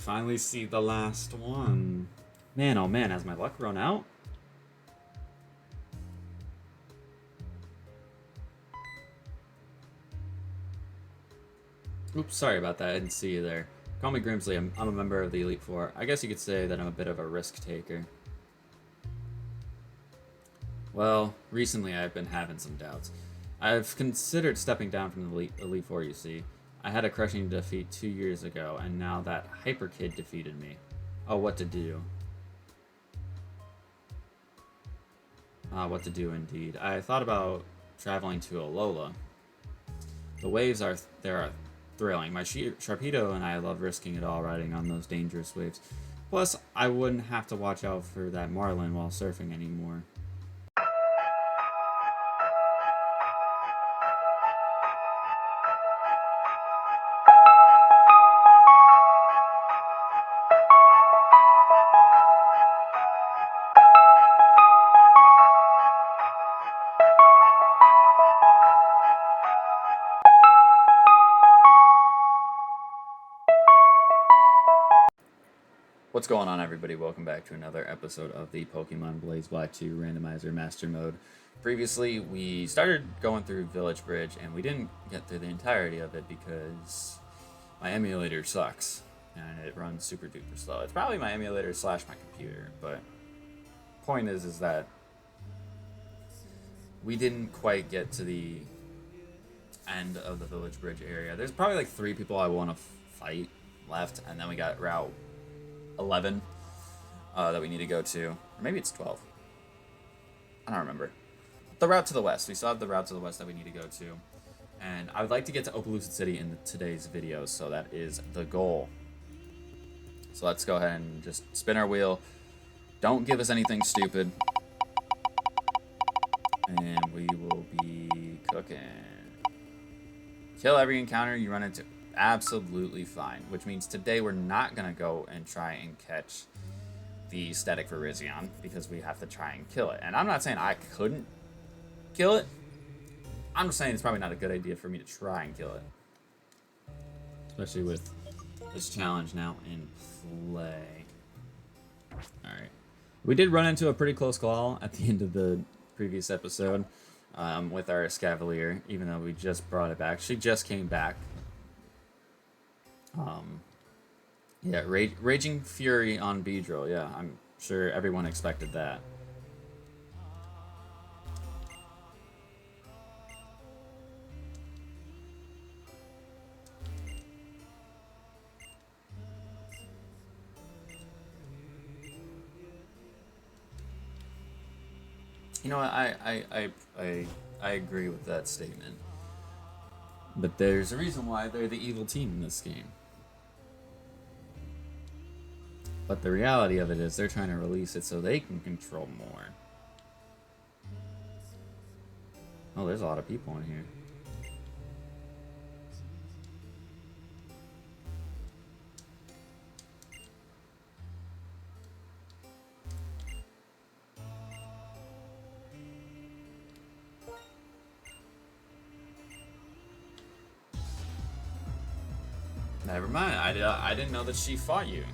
finally see the last one. Man, oh man, has my luck run out? Oops, sorry about that. I didn't see you there. Call me Grimsley. I'm a member of the Elite Four. I guess you could say that I'm a bit of a risk taker. Well, recently I've been having some doubts. I've considered stepping down from the Elite Four, you see. I had a crushing defeat 2 years ago, and now that Hyper Kid defeated me. Oh, what to do. What to do indeed. I thought about traveling to Alola. The waves are thrilling. My Sharpedo and I love risking it all riding on those dangerous waves. Plus, I wouldn't have to watch out for that Marlin while surfing anymore. What's going on, everybody? Welcome back to another episode of the Pokemon Blaze Black 2 Randomizer Master Mode. Previously, we started going through Village Bridge, and we didn't get through the entirety of it because my emulator sucks, and it runs super duper slow. It's probably my emulator / my computer, but point is that we didn't quite get to the end of the Village Bridge area. There's probably like 3 people I want to fight left, and then we got Route 11 that we need to go to, or maybe it's 12. I don't remember. The route to the west. We still have the route to the west that we need to go to, and I would like to get to Opelucid City in today's video, so that is the goal. So let's go ahead and just spin our wheel. Don't give us anything stupid, and we will be cooking. Kill every encounter you run into. Absolutely fine, which means today we're not going to go and try and catch the static Virizion because we have to try and kill it. And I'm not saying I couldn't kill it. I'm just saying it's probably not a good idea for me to try and kill it. Especially with this challenge now in play. Alright. We did run into a pretty close call at the end of the previous episode with our Escavalier, even though we just brought it back. She just came back. Yeah, Raging Fury on Beedrill. Yeah, I'm sure everyone expected that. You know what? I agree with that statement. But there's a reason why they're the evil team in this game. But the reality of it is they're trying to release it so they can control more. Oh, there's a lot of people in here. Never mind, I didn't know that she fought you.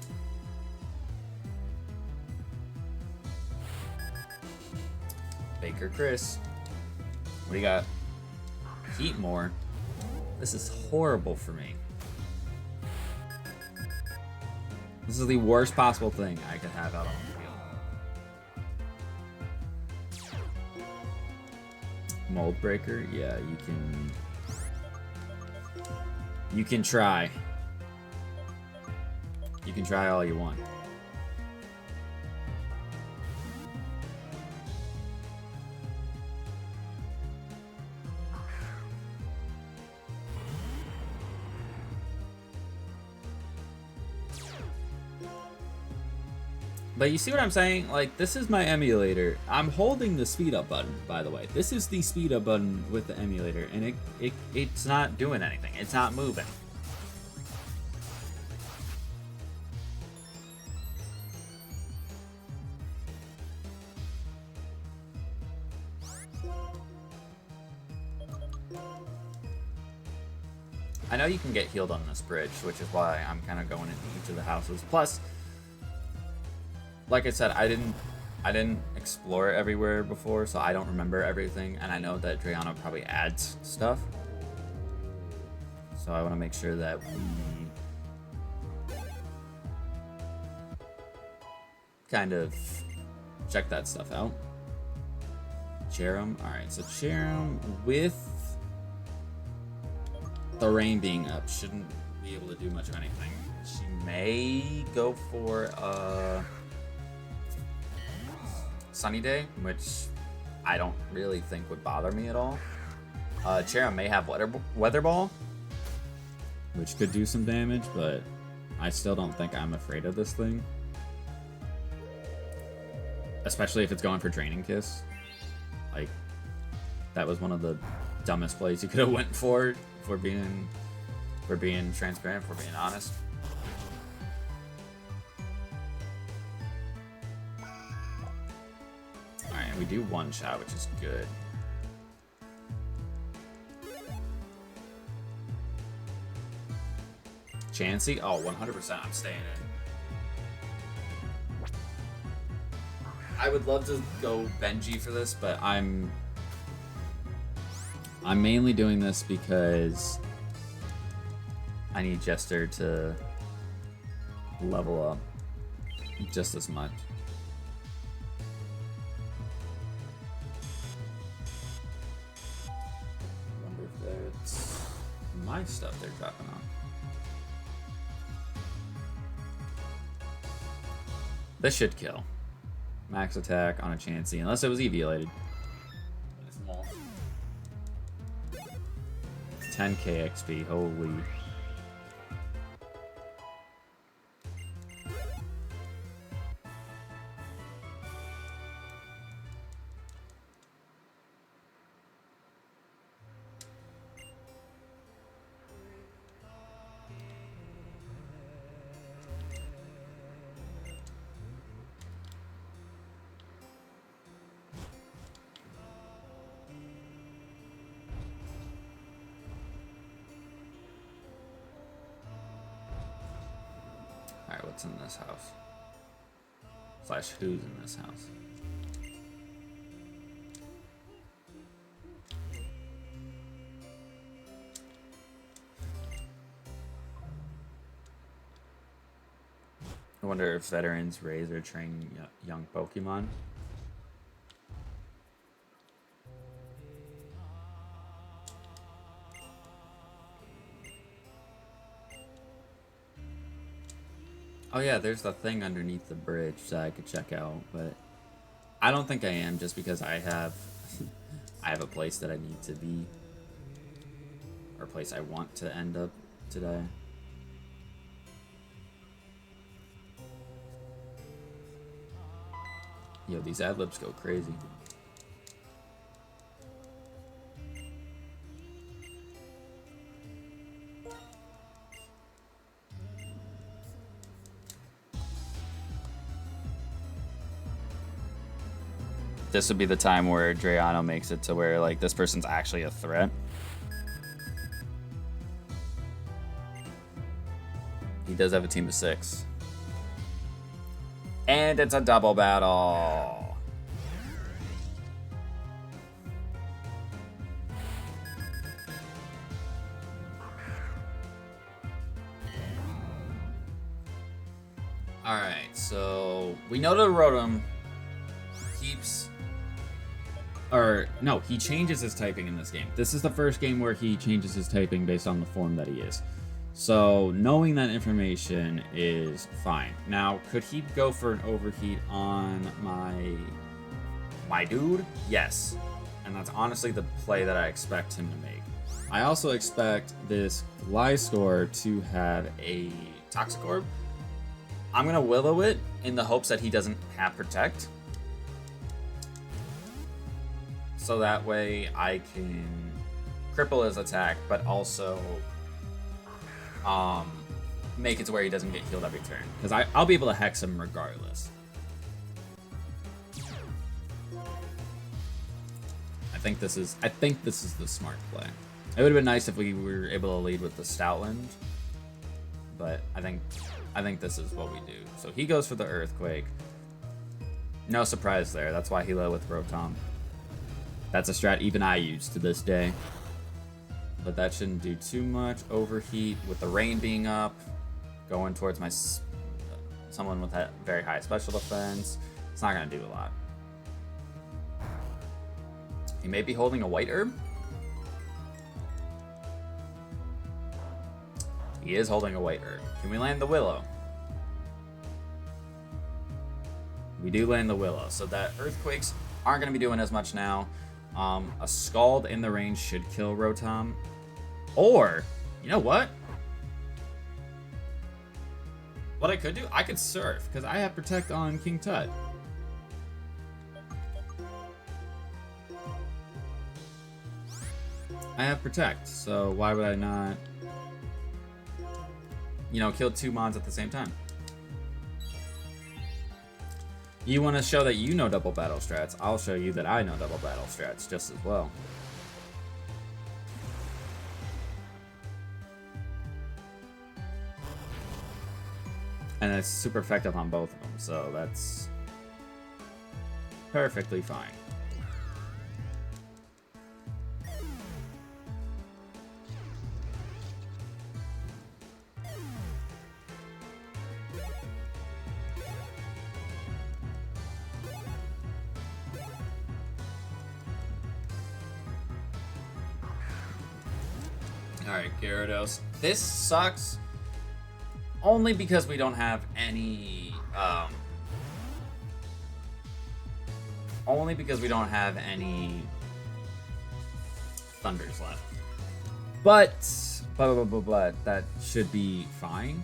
Baker Chris. What do you got? Heatmore. This is horrible for me. This is the worst possible thing I could have out on the field. Mold Breaker? Yeah, you can try. You can try all you want. But you see what I'm saying? Like, this is my emulator. I'm holding the speed up button, by the way. This is the speed up button with the emulator, and it's not doing anything. It's not moving. I know you can get healed on this bridge, which is why I'm kind of going into each of the houses. Plus, like I said, I didn't explore everywhere before, so I don't remember everything, and I know that Drayano probably adds stuff. So I want to make sure that we kind of check that stuff out. Cherim. Alright, so Cherim with the rain being up shouldn't be able to do much of anything. She may go for a sunny day, which I don't really think would bother me at all. Cherim may have weather ball, which could do some damage, but I still don't think I'm afraid of this thing. Especially if it's going for Draining Kiss. Like, that was one of the dumbest plays you could have went for being transparent, for being honest. Alright, we do one shot, which is good. Chansey? Oh, 100% I'm staying in. I would love to go Benji for this, but I'm mainly doing this because I need Jester to level up just as much. I wonder if that's my stuff they're dropping on. This should kill. Max attack on a Chansey, unless it was eviolated. 10k XP, holy. Alright, what's in this house? Slash, who's in this house? I wonder if veterans raise or train young Pokemon. Oh yeah, there's the thing underneath the bridge that I could check out, but I don't think I am, just because I have I have a place that I need to be, or a place I want to end up today. Yo, these ad-libs go crazy. This would be the time where Drayano makes it to where, like, this person's actually a threat. He does have a team of 6. And it's a double battle. Alright, so we know the Rotom keeps... Or, no, he changes his typing in this game. This is the first game where he changes his typing based on the form that he is. So, knowing that information is fine. Now, could he go for an overheat on my dude? Yes. And that's honestly the play that I expect him to make. I also expect this Gliscor to have a Toxic Orb. I'm going to Willow it in the hopes that he doesn't have Protect. So that way I can cripple his attack, but also make it to where he doesn't get healed every turn. Because I'll be able to Hex him regardless. I think this is the smart play. It would have been nice if we were able to lead with the Stoutland, but I think this is what we do. So he goes for the Earthquake. No surprise there. That's why he led with Rotom. That's a strat even I use to this day. But that shouldn't do too much. Overheat with the rain being up, going towards my someone with that very high special defense. It's not going to do a lot. He may be holding a white herb. He is holding a white herb. Can we land the Willow? We do land the Willow. So that Earthquakes aren't going to be doing as much now. A Scald in the range should kill Rotom. Or, you know what? What I could do? I could Surf, because I have Protect on King Tut. I have Protect, so why would I not, you know, kill two mons at the same time? You want to show that you know double battle strats, I'll show you that I know double battle strats just as well. And it's super effective on both of them, so that's perfectly fine. Alright, Gyarados. This sucks only because we don't have any Thunders left. But that should be fine.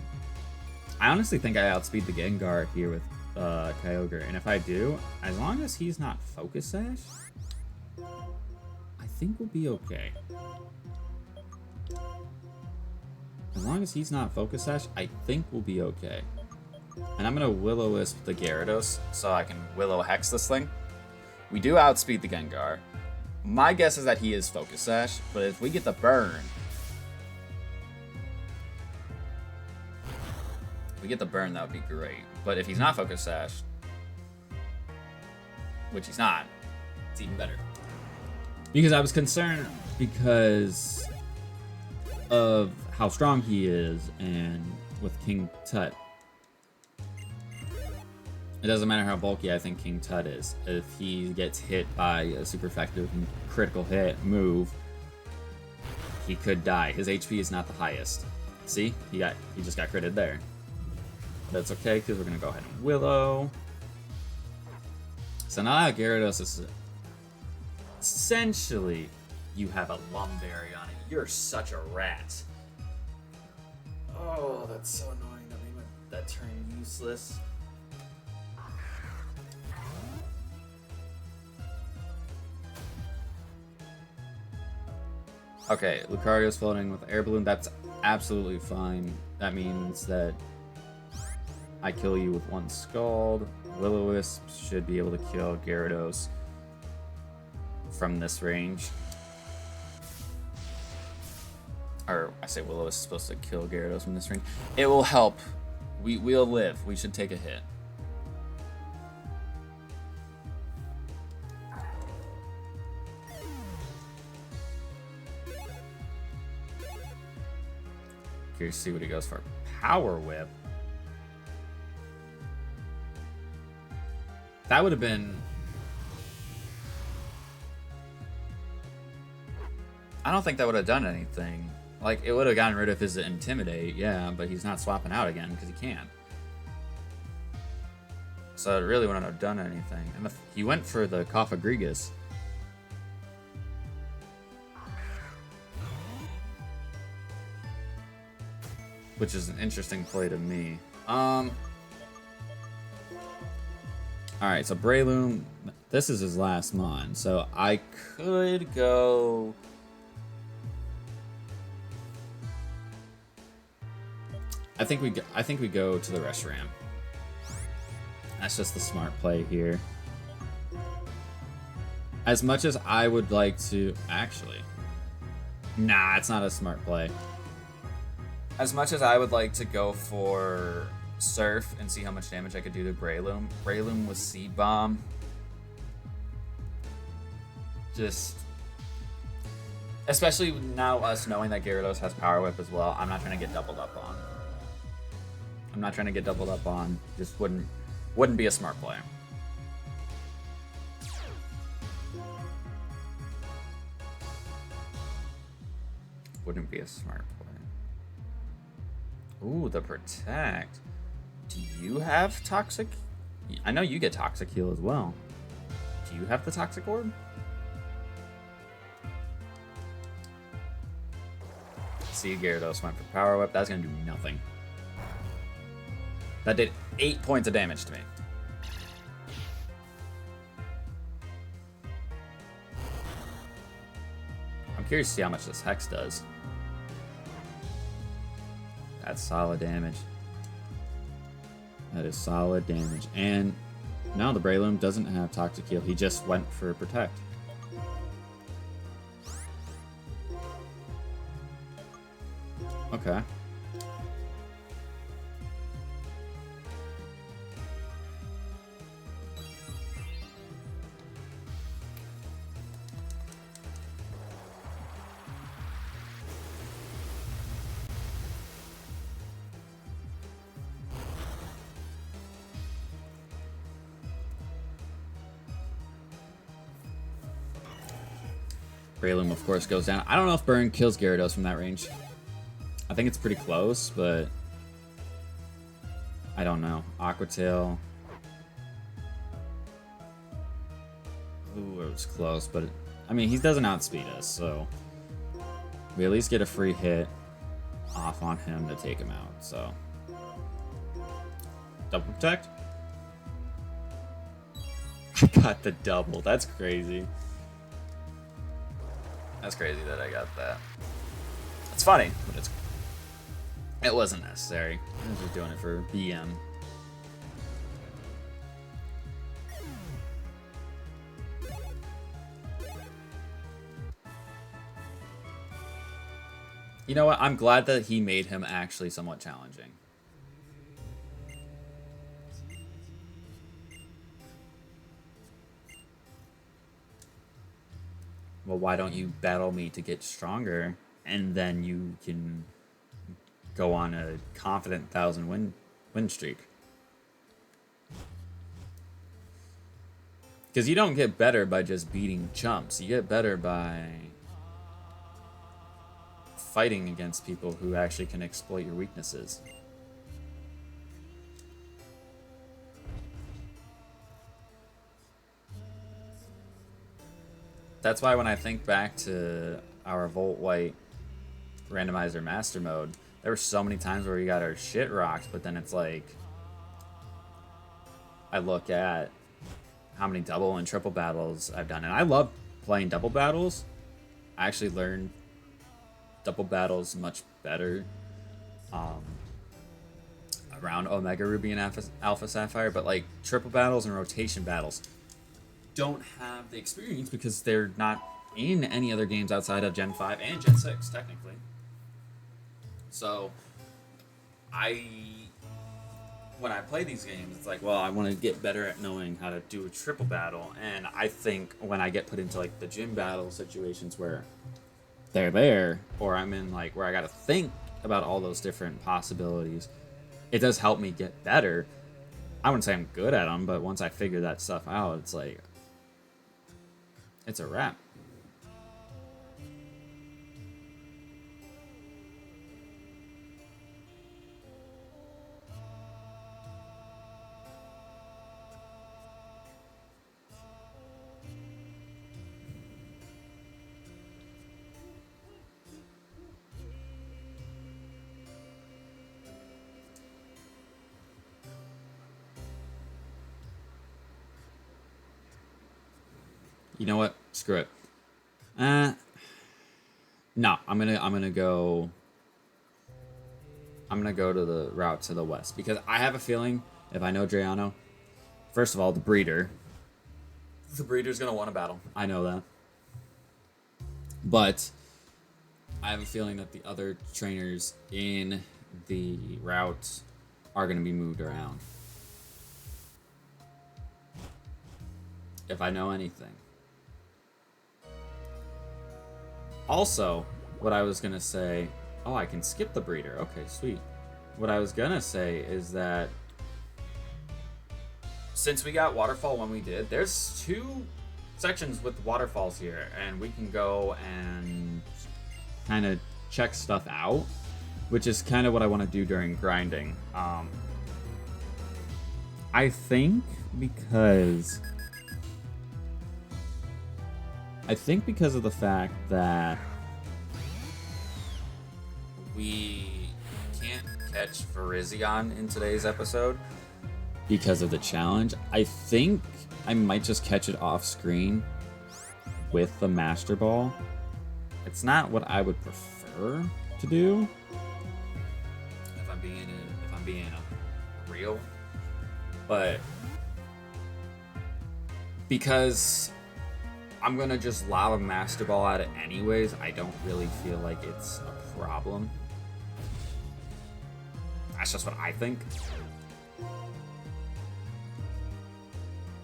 I honestly think I outspeed the Gengar here with Kyogre, and if I do, as long as he's not Focus Sash, I think we'll be okay. As long as he's not Focus Sash, I think we'll be okay. And I'm going to Will-O-Wisp the Gyarados so I can Willow Hex this thing. We do outspeed the Gengar. My guess is that he is Focus Sash, but if we get the burn... that would be great. But if he's not Focus Sash, which he's not, it's even better. Because I was concerned because of how strong he is, and with King Tut, it doesn't matter how bulky I think King Tut is. If he gets hit by a super effective and critical hit move, he could die. His HP is not the highest. See? He just got critted there. That's okay, because we're gonna go ahead and Willow. So now that Gyarados is essentially, you have a Lumberry on it. You're such a rat. Oh, that's so annoying that made that turn useless. Okay, Lucario's floating with Air Balloon. That's absolutely fine. That means that I kill you with one Scald. Will-O-Wisp should be able to kill Gyarados from this range. Or, I say Will-O-Wisp is supposed to kill Gyarados from this range. It will help. We'll live. We should take a hit. Curious to see what he goes for. Power Whip. That would have been... I don't think that would have done anything. Like, it would have gotten rid of his Intimidate, yeah, but he's not swapping out again because he can't. So it really wouldn't have done anything. And he went for the Cofagrigus. Which is an interesting play to me. Alright, so Breloom, this is his last mon, so I could go... I think we go to the Reshiram. That's just the smart play here. As much as I would like to... Actually... Nah, it's not a smart play. As much as I would like to go for Surf and see how much damage I could do to Breloom. Breloom with Seed Bomb. Just... Especially now us knowing that Gyarados has Power Whip as well, I'm not trying to get doubled up on. Just wouldn't be a smart play. Wouldn't be a smart play. Ooh, the Protect. Do you have Toxic? I know you get Toxic Heal as well. Do you have the Toxic Orb? See, Gyarados went for Power Whip. That's going to do nothing. That did 8 points of damage to me. I'm curious to see how much this Hex does. That's solid damage. That is solid damage. And now the Breloom doesn't have Toxic Heal. He just went for Protect. Okay. Breloom, of course, goes down. I don't know if Burn kills Gyarados from that range. I think it's pretty close, but I don't know. Aqua Tail. Ooh, it was close, but I mean, he doesn't outspeed us, so we at least get a free hit off on him to take him out. So double protect. I got the double. That's crazy. That's crazy that I got that. It's funny, but it wasn't necessary. I was just doing it for BM. You know what? I'm glad that he made him actually somewhat challenging. Well, why don't you battle me to get stronger, and then you can go on a confident 1,000 win streak? Because you don't get better by just beating chumps. You get better by fighting against people who actually can exploit your weaknesses. That's why when I think back to our Volt White Randomizer Master Mode, there were so many times where we got our shit rocked, but then it's like, I look at how many double and triple battles I've done, and I love playing double battles. I actually learned double battles much better around Omega Ruby and Alpha Sapphire, but like triple battles and rotation battles don't have the experience because they're not in any other games outside of Gen 5 and Gen 6, technically. So, when I play these games, it's like, well, I want to get better at knowing how to do a triple battle, and I think when I get put into like the gym battle situations where they're there, or I'm in like where I got to think about all those different possibilities, it does help me get better. I wouldn't say I'm good at them, but once I figure that stuff out, it's like, it's a wrap. You know what? Screw it. No, I'm gonna go to the route to the west because I have a feeling if I know Drayano, first of all, the breeder's gonna want a battle. I know that. But I have a feeling that the other trainers in the route are going to be moved around. If I know anything. Also, what I was going to say... Oh, I can skip the breeder. Okay, sweet. What I was going to say is that since we got waterfall when we did, there's 2 sections with waterfalls here, and we can go and kind of check stuff out, which is kind of what I want to do during grinding. I think because of the fact that we can't catch Virizion in today's episode because of the challenge, I think I might just catch it off screen with the Master Ball. It's not what I would prefer to do, if I'm being real, but because I'm gonna just lob a Master Ball at it anyways, I don't really feel like it's a problem. That's just what I think.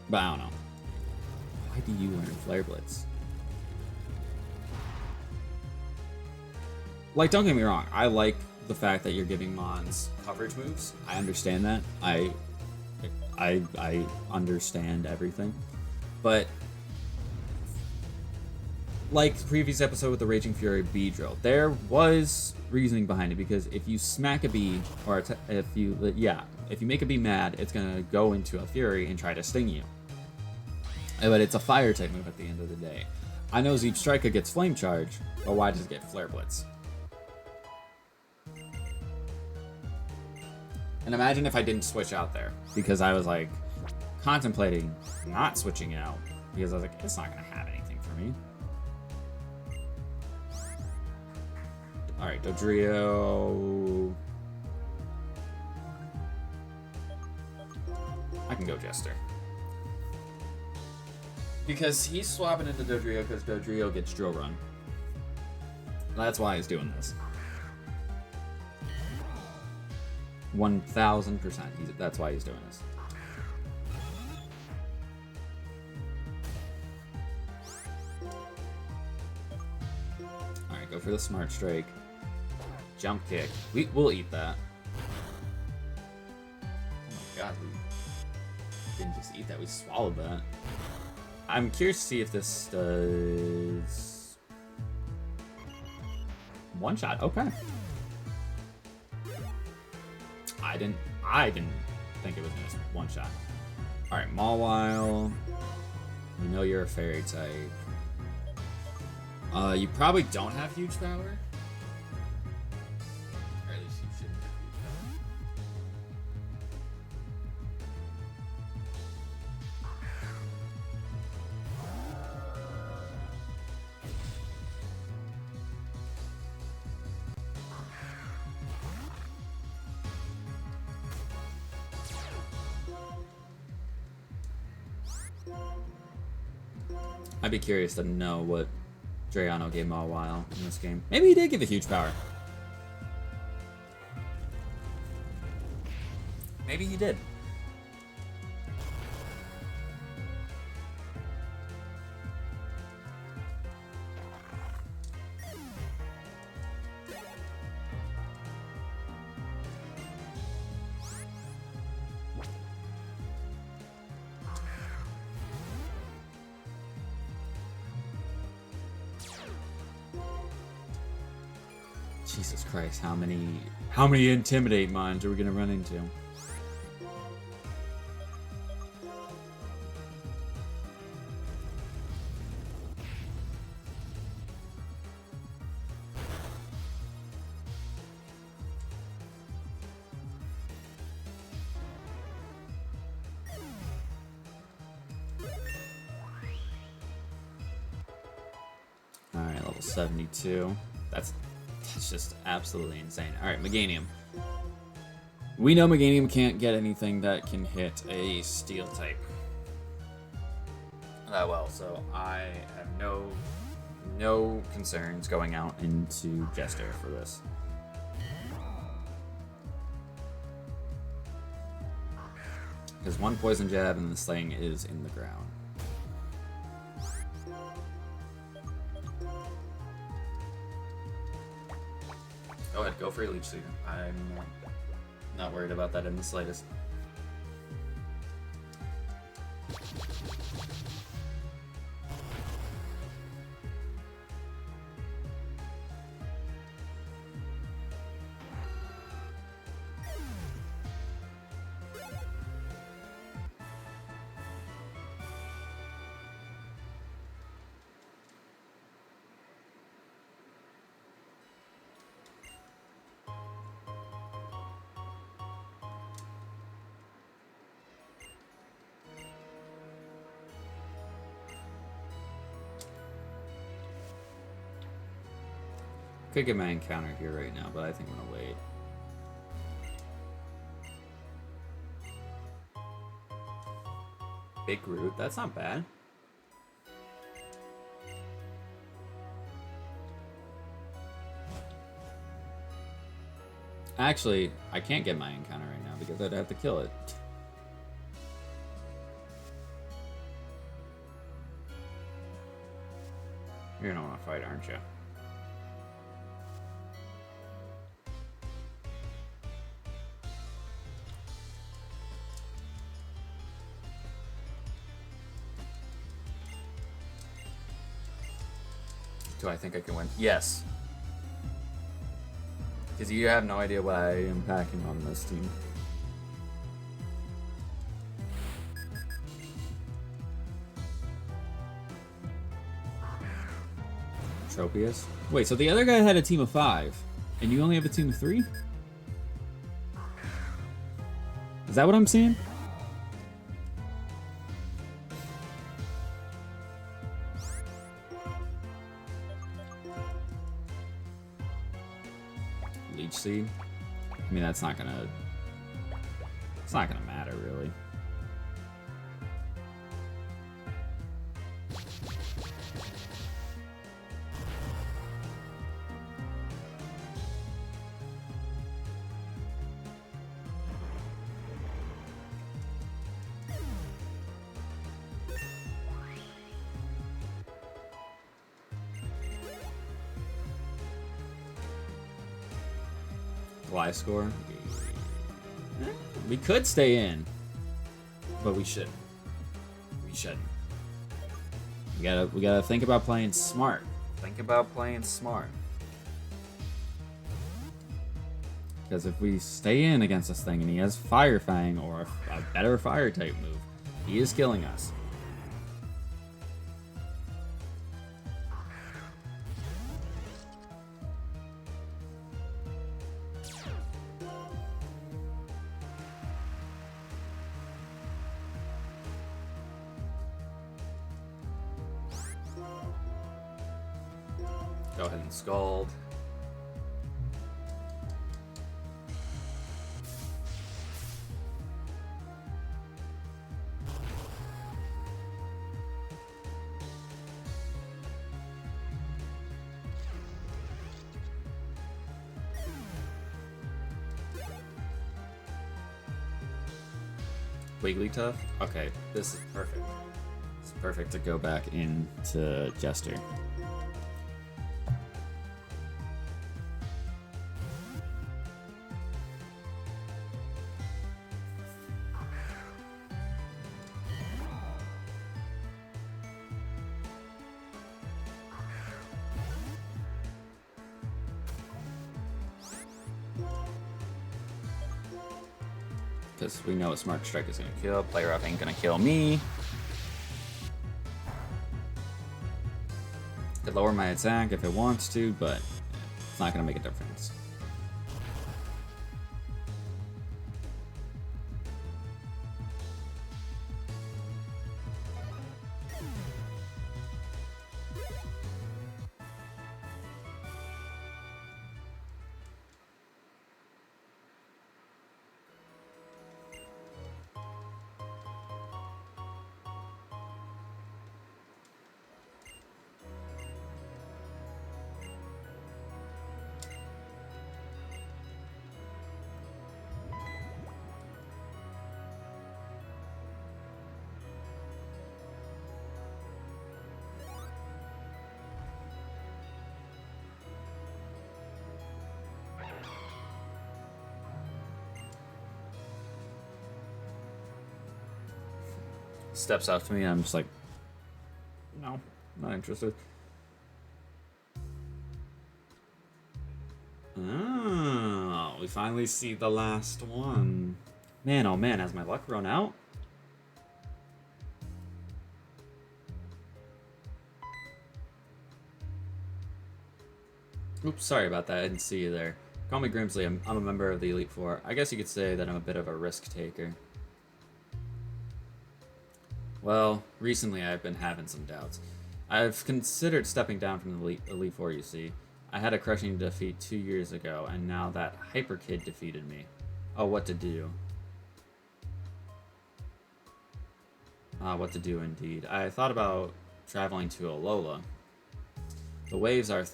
But I don't know. Why do you learn Flare Blitz? Like, don't get me wrong. I like the fact that you're giving Mons coverage moves. I understand that. I understand everything. But like the previous episode with the Raging Fury bee drill, there was reasoning behind it, because if you smack a bee, or if you make a bee mad, it's gonna go into a fury and try to sting you. But it's a fire type move at the end of the day. I know Zeep Striker gets Flame Charge, but why does it get Flare Blitz? And imagine if I didn't switch out there, because I was like contemplating not switching out, because I was like, it's not gonna have anything for me. Alright, Dodrio. I can go Jester. Because he's swapping into Dodrio because Dodrio gets Drill Run. That's why he's doing this. 1000%. That's why he's doing this. Alright, go for the Smart Strike. Jump Kick. We'll eat that. Oh my god, we didn't just eat that, we swallowed that. I'm curious to see if this does... One shot, okay. I didn't think it was gonna one shot. Alright, Mawile. We know you're a fairy type. You probably don't have huge power. Or at least you shouldn't have huge power. I'd be curious to know what Drayano gave Mawile in this game. Maybe he did give a huge power. Maybe he did. Jesus Christ, how many Intimidate mines are we gonna run into? Alright, level 72. That's just absolutely insane. Alright, Meganium. We know Meganium can't get anything that can hit a steel type that well, so I have no No concerns going out into Jester for this. Because one poison jab and this thing is in the ground. Go ahead, go for your Leech Seed. I'm not worried about that in the slightest. Could get my encounter here right now, but I think I'm gonna wait. Big root, that's not bad. Actually, I can't get my encounter right now because I'd have to kill it. You're gonna want to fight, aren't you? Do I think I can win? Yes. Because you have no idea what I am packing on this team. Tropius? Wait, so the other guy had a team of 5, and you only have a team of 3? Is that what I'm seeing? Leech Seed? I mean, it's not gonna matter, really. Y score? We could stay in, but we shouldn't. We shouldn't. We gotta think about playing smart. Think about playing smart. Because if we stay in against this thing and he has Fire Fang or a better fire type move, he is killing us. Go ahead and Scald. Wigglytuff? Okay, this is perfect. It's perfect to go back into Jester. Because we know a Smart Strike is going to kill. Player up ain't going to kill me. Could lower my attack if it wants to, but it's not going to make a difference. steps up to me, and I'm just like, no, not interested. Oh, we finally see the last one. Man, oh man, has my luck run out? Oops, sorry about that. I didn't see you there. Call me Grimsley. I'm a member of the Elite Four. I guess you could say that I'm a bit of a risk taker. Well, recently I've been having some doubts. I've considered stepping down from the Elite Four, you see. I had a crushing defeat 2 years ago, and now that Hyper Kid defeated me. Oh, what to do? What to do indeed. I thought about traveling to Alola. The waves are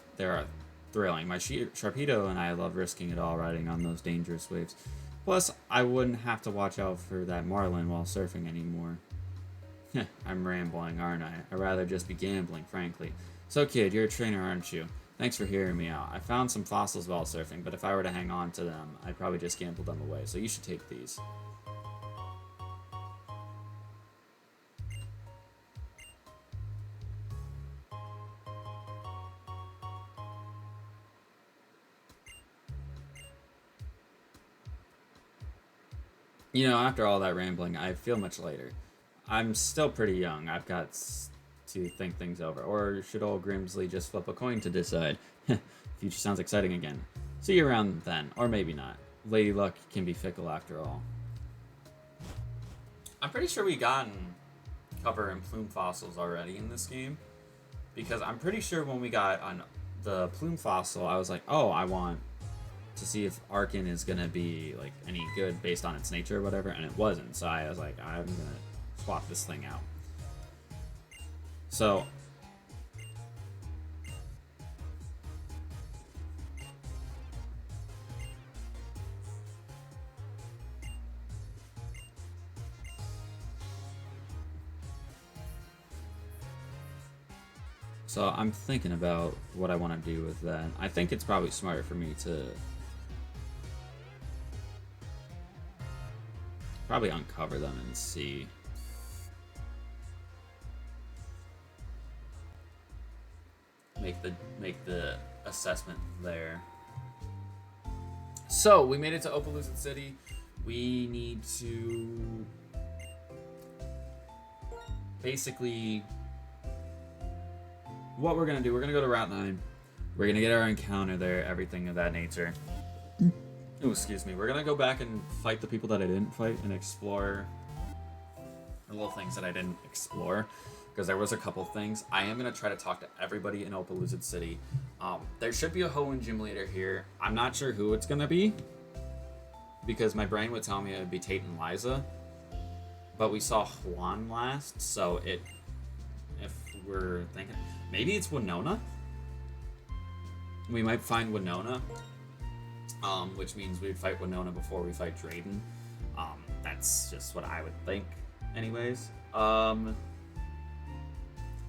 thrilling. My Sharpedo and I love risking it all riding on those dangerous waves. Plus, I wouldn't have to watch out for that Marlin while surfing anymore. I'm rambling, aren't I? I'd rather just be gambling, frankly. So, kid, you're a trainer, aren't you? Thanks for hearing me out. I found some fossils while surfing, but if I were to hang on to them, I'd probably just gamble them away, so you should take these. You know, after all that rambling, I feel much later. I'm still pretty young. I've got to think things over. Or should old Grimsley just flip a coin to decide? Future sounds exciting again. See you around then, or maybe not. Lady Luck can be fickle after all. I'm pretty sure we gotten cover and plume fossils already in this game, because I'm pretty sure when we got on the plume fossil, I was like, oh, I want to see if Arkin is gonna be like any good based on its nature or whatever, and it wasn't. So I was like, I'm gonna swap this thing out. So I'm thinking about what I want to do with that. I think it's probably smarter for me to probably uncover them and see. Make the assessment there. So we made it to Opaloosa City. We need to basically, what we're gonna do, we're gonna go to Route 9. We're gonna get our encounter there, everything of that nature. Oh, excuse me. We're gonna go back and fight the people that I didn't fight and explore the little things that I didn't explore, because there was a couple things. I am gonna try to talk to everybody in Opaloosa City. There should be a Hoenn gym leader here. I'm not sure who it's gonna be, because my brain would tell me it would be Tate and Liza, but we saw Juan last, so if we're thinking, maybe it's Winona. We might find Winona, which means we'd fight Winona before we fight Drayden. That's just what I would think, anyways. Oh,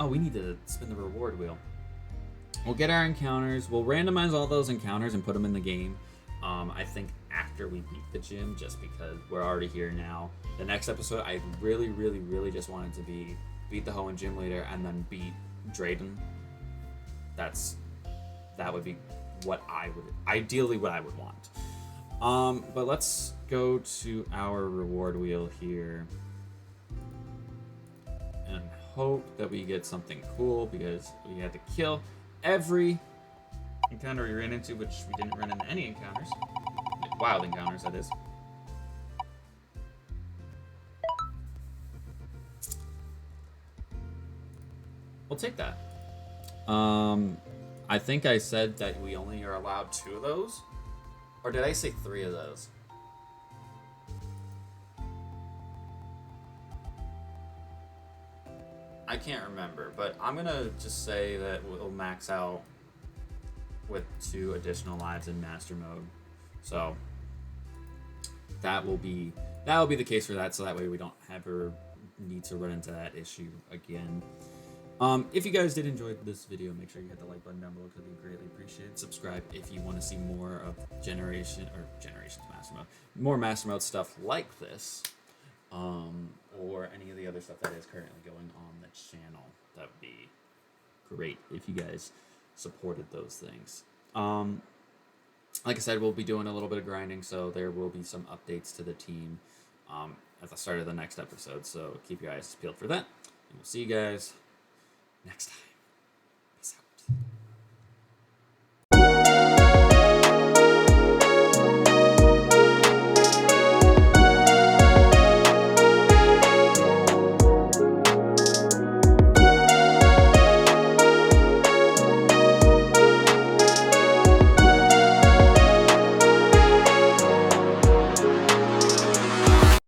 we need to spin the reward wheel. We'll get our encounters. We'll randomize all those encounters and put them in the game. I think after we beat the gym, just because we're already here now. The next episode, I really, really, really just wanted to beat the Hoenn gym leader and then beat Drayden. That would be what I would, ideally what I would want. But let's go to our reward wheel here and hope that we get something cool, because we had to kill every encounter we ran into, which we didn't run into any encounters. Like wild encounters, that is. We'll take that. I think I said that we only are allowed 2 of those. Or did I say 3 of those? I can't remember, but I'm gonna just say that we'll max out with 2 additional lives in Master Mode. So that will be the case for that, so that way we don't ever need to run into that issue again. If you guys did enjoy this video, make sure you hit the like button down below, because we greatly appreciate it. Subscribe if you want to see more of Generations Master Mode, more Master Mode stuff like this. or any of the other stuff that is currently going on the channel. That would be great if you guys supported those things. Like I said, we'll be doing a little bit of grinding, so there will be some updates to the team at the start of the next episode. So keep your eyes peeled for that, and we'll see you guys next time.